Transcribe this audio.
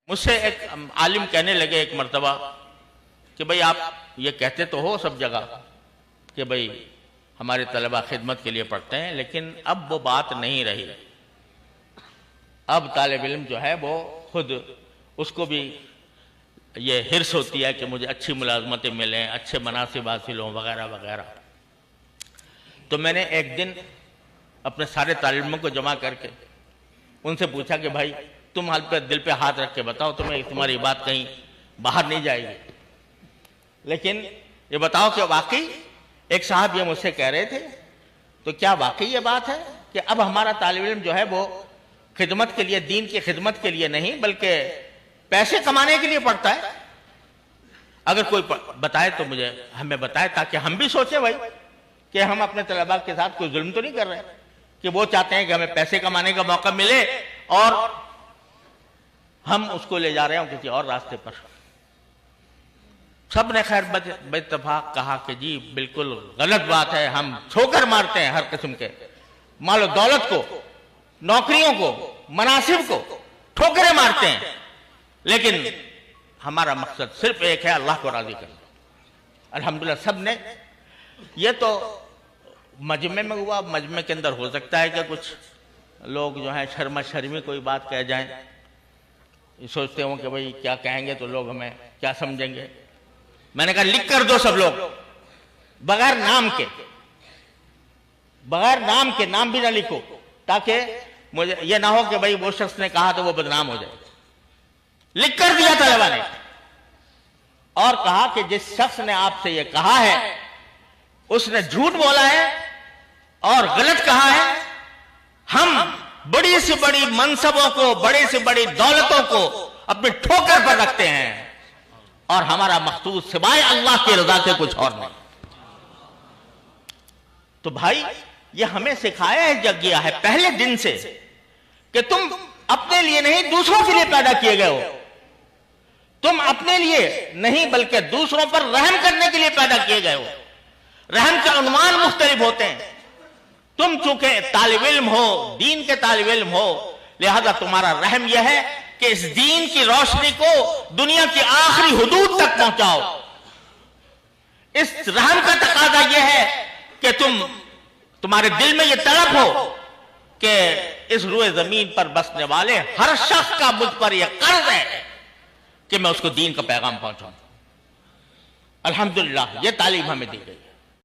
مجھ سے ایک عالم کہنے لگے ایک مرتبہ کہ بھئی آپ یہ کہتے تو ہو سب جگہ کہ بھئی ہمارے طلبہ خدمت کے لیے پڑھتے ہیں، لیکن اب وہ بات نہیں رہی۔ اب طالب علم جو ہے وہ خود اس کو بھی یہ حرص ہوتی ہے کہ مجھے اچھی ملازمتیں ملیں، اچھے مناصب حاصل ہوں وغیرہ وغیرہ۔ تو میں نے ایک دن اپنے سارے طالب علموں کو جمع کر کے ان سے پوچھا کہ بھائی تم دل پہ ہاتھ رکھ کے بتاؤ تمہاری بات کہیں باہر نہیں جائے گی، لیکن یہ بتاؤ کہ واقعی ایک صاحب یہ مجھ سے کہہ رہے تھے، تو کیا واقعی یہ بات ہے کہ اب ہمارا طالب علم جو ہے وہ خدمت کے لیے، دین کی خدمت کے لیے نہیں بلکہ پیسے کمانے کے لیے پڑھتا ہے؟ اگر کوئی بتائے تو ہمیں بتائے تاکہ ہم بھی سوچیں بھائی کہ ہم اپنے طلباء کے ساتھ کوئی ظلم تو نہیں کر رہے کہ وہ چاہتے ہیں کہ ہمیں پیسے کمانے کا موقع ملے اور ہم اس کو لے جا رہے ہوں کسی اور راستے پر۔ سب نے خیر باتفاق کہا کہ جی بالکل غلط بات ہے، ہم ٹھوکر مارتے ہیں ہر قسم کے مال و دولت کو، نوکریوں کو، مناصب کو ٹھوکریں مارتے ہیں، لیکن ہمارا مقصد صرف ایک ہے، اللہ کو راضی کرنا۔ الحمدللہ سب نے، یہ تو مجمع میں ہوا، مجمع کے اندر ہو سکتا ہے کہ کچھ لوگ جو ہیں شرما شرمی کوئی بات کہہ جائیں، سوچتے ہوں کہ بھئی کیا کہیں گے تو لوگ ہمیں کیا سمجھیں گے۔ میں نے کہا لکھ کر دو سب لوگ بغیر نام کے، نام بھی نہ لکھو تاکہ مجھے یہ نہ ہو کہ بھئی وہ شخص نے کہا تو وہ بدنام ہو جائے۔ لکھ کر دیا طلبہ نے اور کہا کہ جس شخص نے آپ سے یہ کہا ہے اس نے جھوٹ بولا ہے اور غلط کہا ہے۔ ہم بڑی سے بڑی منصبوں کو، بڑی سے بڑی دولتوں کو اپنی ٹھوکر پر رکھتے ہیں اور ہمارا مقصود سوائے اللہ کی رضا سے کچھ اور نہیں۔ تو بھائی یہ ہمیں سکھایا گیا ہے پہلے دن سے کہ تم اپنے لیے نہیں دوسروں کے لیے پیدا کیے گئے ہو، تم اپنے لیے نہیں بلکہ دوسروں پر رحم کرنے کے لیے پیدا کیے گئے ہو۔ رحم کے عنوان مختلف ہوتے ہیں، تم چونکہ طالب علم ہو، دین کے طالب علم ہو، لہذا تمہارا رحم یہ ہے کہ اس دین کی روشنی کو دنیا کی آخری حدود تک پہنچاؤ۔ اس رحم کا تقاضا یہ ہے کہ تمہارے دل میں یہ طلب ہو کہ اس روئے زمین پر بسنے والے ہر شخص کا مجھ پر یہ قرض ہے کہ میں اس کو دین کا پیغام پہنچاؤں۔ الحمدللہ یہ تعلیم ہمیں دی گئی۔